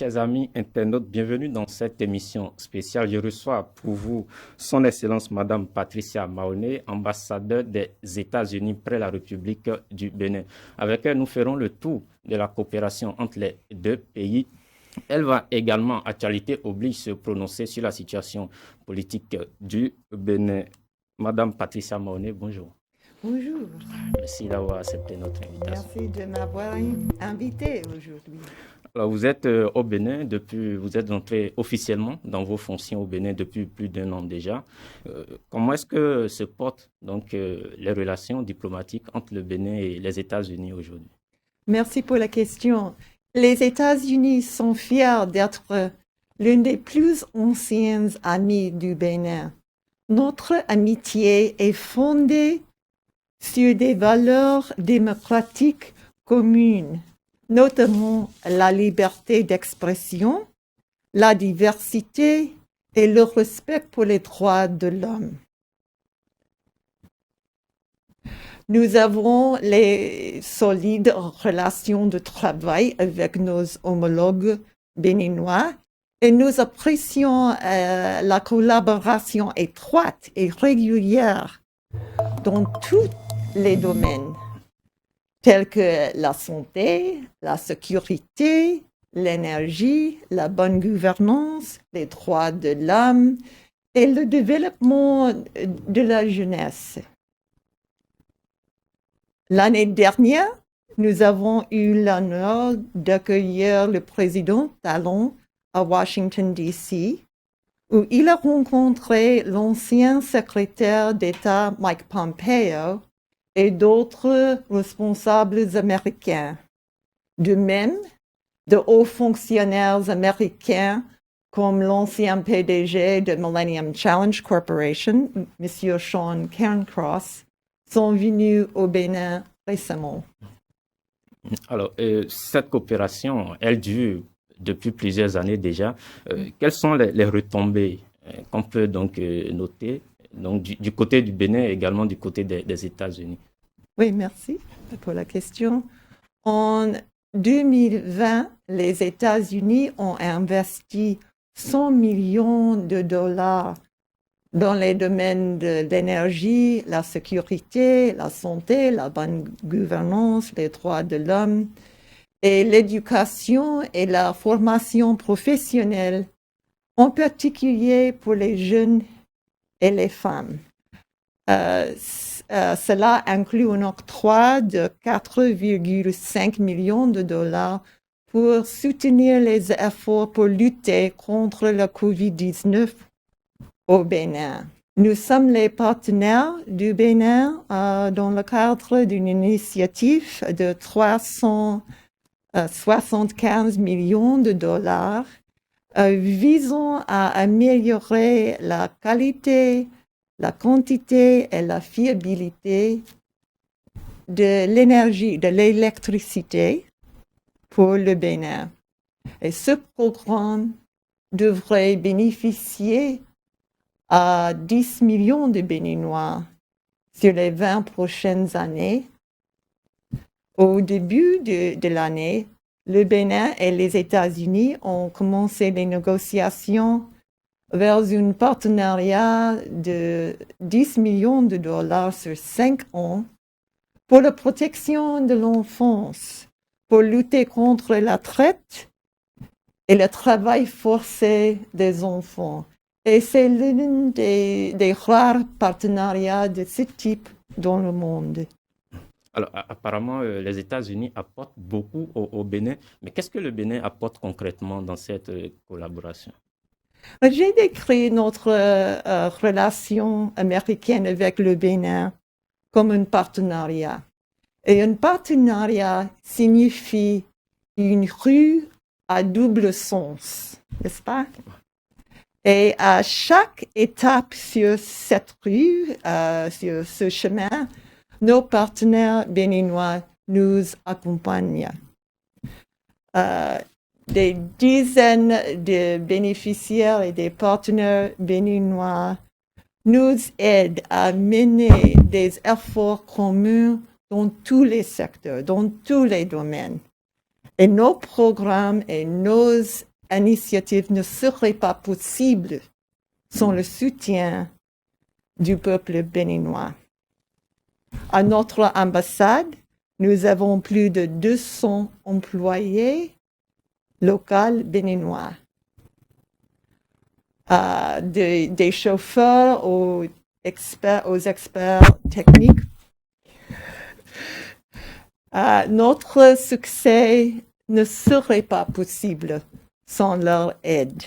chers amis internautes, bienvenue dans cette émission spéciale. Je reçois pour vous Son Excellence Madame Patricia Mahoné, ambassadeur des États-Unis près la République du Bénin. Avec elle, nous ferons le tour de la coopération entre les deux pays. Elle va également, actualité oblige, se prononcer sur la situation politique du Bénin. Madame Patricia Mahoné, bonjour. Bonjour. Merci d'avoir accepté notre invitation. Merci de m'avoir invité aujourd'hui. Alors, vous êtes au Bénin vous êtes entré officiellement dans vos fonctions au Bénin depuis plus d'un an déjà. Comment est-ce que se portent donc les relations diplomatiques entre le Bénin et les États-Unis aujourd'hui? Merci pour la question. Les États-Unis sont fiers d'être l'un des plus anciens amis du Bénin. Notre amitié est fondée sur des valeurs démocratiques communes, notamment la liberté d'expression, la diversité et le respect pour les droits de l'homme. Nous avons les solides relations de travail avec nos homologues béninois et nous apprécions la collaboration étroite et régulière dans tous les domaines, tels que la santé, la sécurité, l'énergie, la bonne gouvernance, les droits de l'homme et le développement de la jeunesse. L'année dernière, nous avons eu l'honneur d'accueillir le président Talon à Washington, D.C., où il a rencontré l'ancien secrétaire d'État Mike Pompeo et d'autres responsables américains. De même, de hauts fonctionnaires américains comme l'ancien PDG de Millennium Challenge Corporation, M. Sean Cairncross, sont venus au Bénin récemment. Alors, cette coopération, elle dure depuis plusieurs années déjà. Quelles sont les retombées qu'on peut donc noter donc, du côté du Bénin et également du côté des États-Unis? Oui, merci pour la question. En 2020, les États-Unis ont investi 100 millions de dollars dans les domaines de l'énergie, la sécurité, la santé, la bonne gouvernance, les droits de l'homme et l'éducation et la formation professionnelle, en particulier pour les jeunes et les femmes. Cela inclut un octroi de 4,5 millions de dollars pour soutenir les efforts pour lutter contre la COVID-19 au Bénin. Nous sommes les partenaires du Bénin dans le cadre d'une initiative de 375 millions de dollars visant à améliorer la qualité, la quantité et la fiabilité de l'énergie, de l'électricité pour le Bénin. Et ce programme devrait bénéficier à 10 millions de Béninois sur les 20 prochaines années. Au début de l'année, le Bénin et les États-Unis ont commencé les négociations vers un partenariat de 10 millions de dollars sur 5 ans pour la protection de l'enfance, pour lutter contre la traite et le travail forcé des enfants. Et c'est l'un des rares partenariats de ce type dans le monde. Alors, apparemment, les États-Unis apportent beaucoup au Bénin, mais qu'est-ce que le Bénin apporte concrètement dans cette collaboration? J'ai décrit notre relation américaine avec le Bénin comme un partenariat. Et un partenariat signifie une rue à double sens, n'est-ce pas? Et à chaque étape sur cette rue, sur ce chemin, nos partenaires béninois nous accompagnent. Des dizaines de bénéficiaires et des partenaires béninois nous aident à mener des efforts communs dans tous les secteurs, dans tous les domaines. Et nos programmes et nos initiative ne serait pas possible sans le soutien du peuple béninois. À notre ambassade, nous avons plus de 200 employés locaux béninois, des chauffeurs aux experts techniques. Notre succès ne serait pas possible sans leur aide.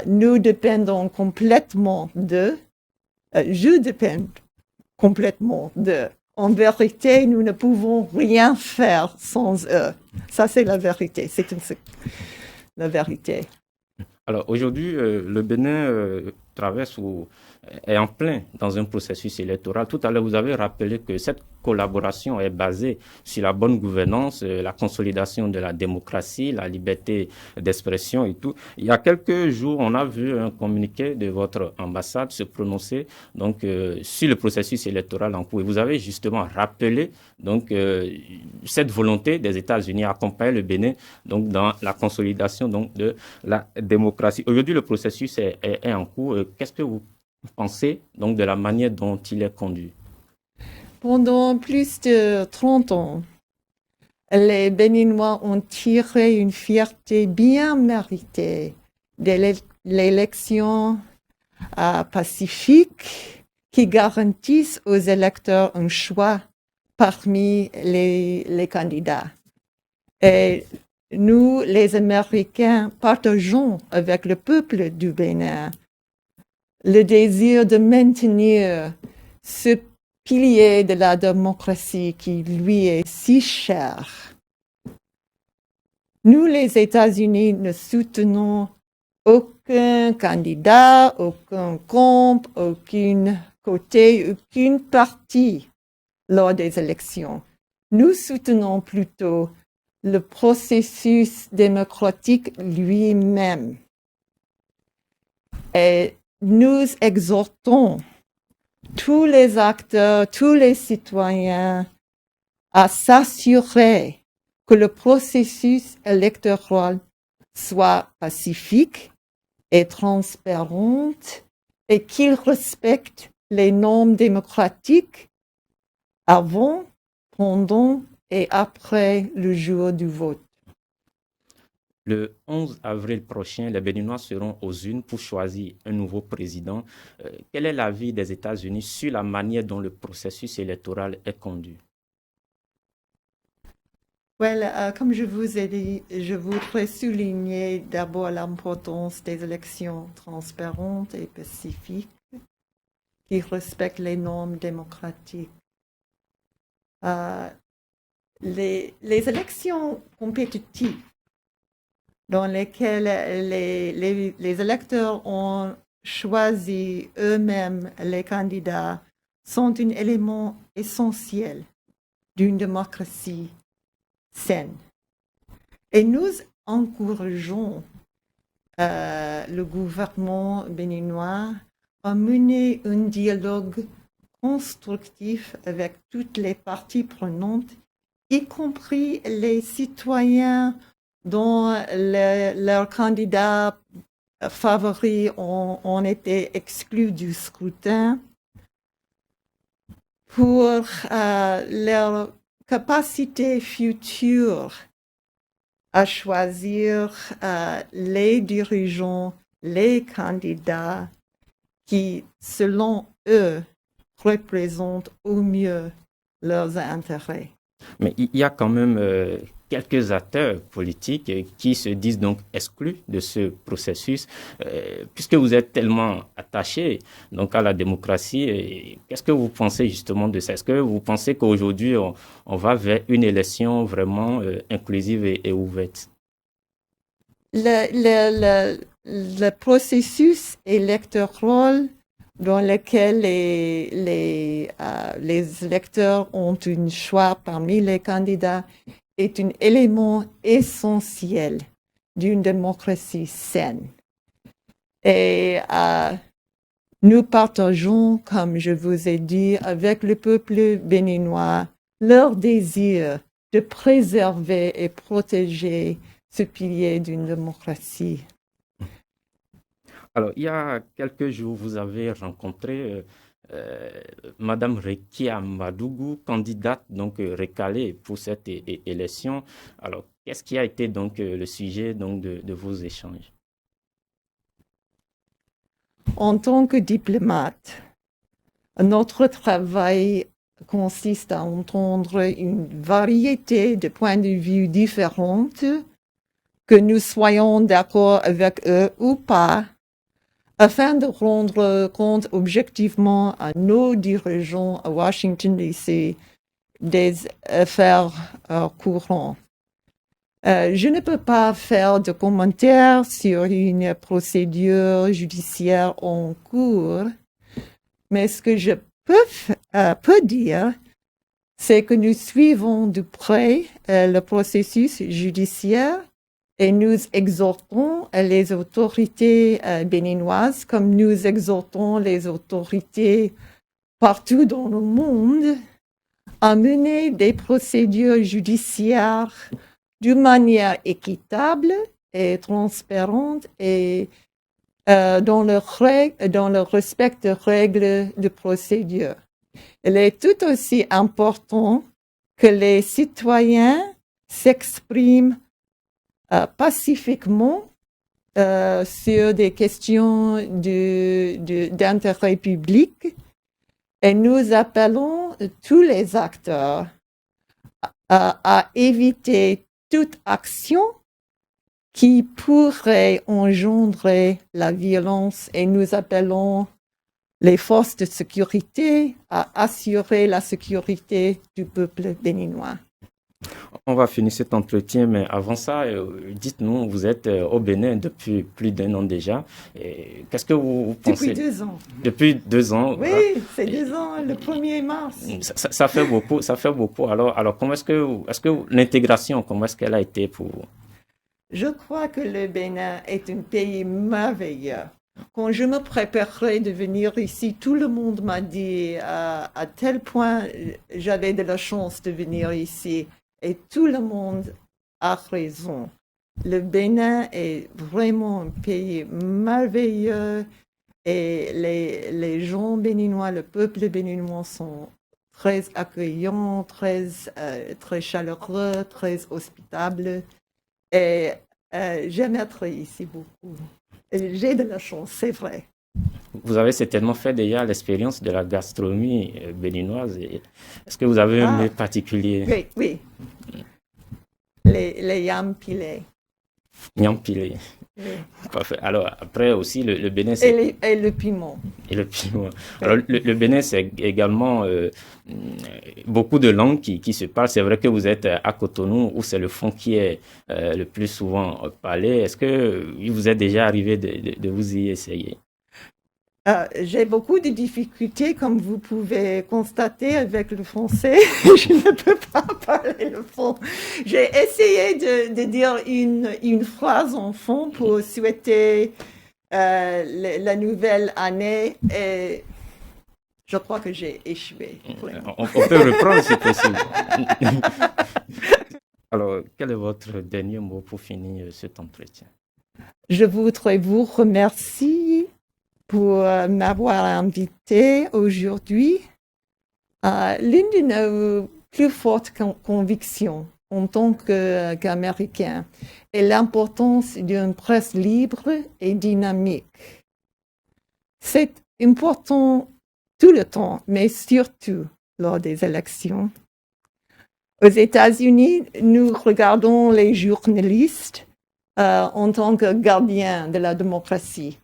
Nous dépendons complètement d'eux. Je dépends complètement d'eux. En vérité, nous ne pouvons rien faire sans eux. Ça, c'est la vérité. C'est la vérité. Alors aujourd'hui, le Bénin traverse ou est en plein dans un processus électoral. Tout à l'heure, vous avez rappelé que cette collaboration est basée sur la bonne gouvernance, la consolidation de la démocratie, la liberté d'expression et tout. Il y a quelques jours, on a vu un communiqué de votre ambassade se prononcer donc sur le processus électoral en cours. Et vous avez justement rappelé donc cette volonté des États-Unis à accompagner le Bénin donc dans la consolidation donc de la démocratie. Aujourd'hui, le processus est en cours. Qu'est-ce que vous pensez donc de la manière dont il est conduit? Pendant plus de 30 ans, les Béninois ont tiré une fierté bien méritée de l'élection pacifique qui garantissent aux électeurs un choix parmi les candidats. Et nous, les Américains, partageons avec le peuple du Bénin le désir de maintenir ce pilier de la démocratie qui lui est si cher. Nous, les États-Unis, ne soutenons aucun candidat, aucun camp, aucun côté, aucune partie lors des élections. Nous soutenons plutôt le processus démocratique lui-même. Et nous exhortons tous les acteurs, tous les citoyens à s'assurer que le processus électoral soit pacifique et transparent et qu'il respecte les normes démocratiques avant, pendant et après le jour du vote. Le 11 avril prochain, les Béninois seront aux urnes pour choisir un nouveau président. Quel est l'avis des États-Unis sur la manière dont le processus électoral est conduit? Comme je vous ai dit, je voudrais souligner d'abord l'importance des élections transparentes et pacifiques qui respectent les normes démocratiques. Les élections compétitives dans lesquelles les électeurs ont choisi eux-mêmes les candidats sont un élément essentiel d'une démocratie saine. Et nous encourageons le gouvernement béninois à mener un dialogue constructif avec toutes les parties prenantes, y compris les citoyens dont leurs candidats favoris ont été exclus du scrutin, pour leur capacité future à choisir les dirigeants, les candidats qui, selon eux, représentent au mieux leurs intérêts. Mais il y a quand même quelques acteurs politiques qui se disent donc exclus de ce processus, puisque vous êtes tellement attachés donc à la démocratie. Qu'est-ce que vous pensez justement de ça? Est-ce que vous pensez qu'aujourd'hui on va vers une élection vraiment inclusive et ouverte? Le processus électoral dans lequel les électeurs ont un choix parmi les candidats est un élément essentiel d'une démocratie saine. Et nous partageons, comme je vous ai dit, avec le peuple béninois leur désir de préserver et protéger ce pilier d'une démocratie. Alors, il y a quelques jours, vous avez rencontré Madame Rekia Madougou, candidate donc recalée pour cette élection. Alors, qu'est-ce qui a été donc le sujet donc de vos échanges? En tant que diplomate, notre travail consiste à entendre une variété de points de vue différents, que nous soyons d'accord avec eux ou pas, afin de rendre compte objectivement à nos dirigeants à Washington, D.C. des affaires courantes. Je ne peux pas faire de commentaires sur une procédure judiciaire en cours, mais ce que je peux dire, c'est que nous suivons de près le processus judiciaire et nous exhortons les autorités béninoises, comme nous exhortons les autorités partout dans le monde, à mener des procédures judiciaires d'une manière équitable et transparente et dans le respect des règles de procédure. Il est tout aussi important que les citoyens s'expriment pacifiquement sur des questions d'intérêt public et nous appelons tous les acteurs à éviter toute action qui pourrait engendrer la violence et nous appelons les forces de sécurité à assurer la sécurité du peuple béninois. On va finir cet entretien, mais avant ça, dites-nous, vous êtes au Bénin depuis plus d'1 an déjà. Qu'est-ce que vous pensez? Depuis 2 ans. Depuis 2 ans. Oui, c'est 2 ans, le 1er mars. Ça fait beaucoup, ça fait beaucoup. Alors comment est-ce que l'intégration, comment est-ce qu'elle a été pour vous? Je crois que le Bénin est un pays merveilleux. Quand je me préparais de venir ici, tout le monde m'a dit à tel point j'avais de la chance de venir ici. Et tout le monde a raison. Le Bénin est vraiment un pays merveilleux et les gens béninois, le peuple béninois sont très accueillants, très chaleureux, très hospitables. Et j'aime être ici beaucoup. J'ai de la chance, c'est vrai. Vous avez certainement fait déjà l'expérience de la gastronomie béninoise. Est-ce que vous avez un mets particulier? Oui, oui. Les yams pilés. Yams pilés. Oui. Parfait. Alors, après aussi, le Bénin, c'est... Et le piment. Et le piment. Oui. Alors, le Bénin, c'est également beaucoup de langues qui se parlent. C'est vrai que vous êtes à Cotonou, où c'est le fond qui est le plus souvent parlé. Est-ce que il vous est déjà arrivé de vous y essayer? J'ai beaucoup de difficultés, comme vous pouvez constater, avec le français. Je ne peux pas parler le fond. J'ai essayé de dire une phrase en fond pour souhaiter la nouvelle année et je crois que j'ai échoué. On peut reprendre si possible. Alors, quel est votre dernier mot pour finir cet entretien? Je voudrais vous remercier pour m'avoir invité aujourd'hui. L'une de nos plus fortes convictions en tant qu'Américains est l'importance d'une presse libre et dynamique. C'est important tout le temps, mais surtout lors des élections. Aux États-Unis, nous regardons les journalistes en tant que gardiens de la démocratie.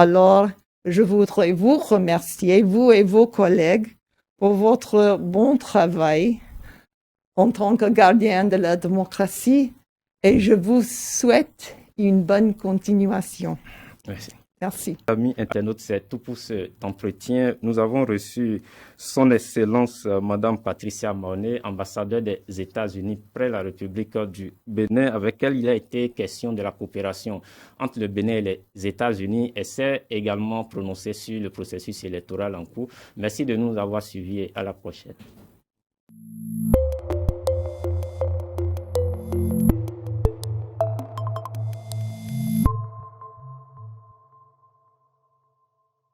Alors, je voudrais vous remercier, vous et vos collègues, pour votre bon travail en tant que gardien de la démocratie et je vous souhaite une bonne continuation. Merci. Merci. Amis internautes, c'est tout pour cet entretien. Nous avons reçu Son Excellence Madame Patricia Mahoné, ambassadeur des États-Unis près la République du Bénin, avec elle il a été question de la coopération entre le Bénin et les États-Unis et s'est également prononcé sur le processus électoral en cours. Merci de nous avoir suivis et à la prochaine.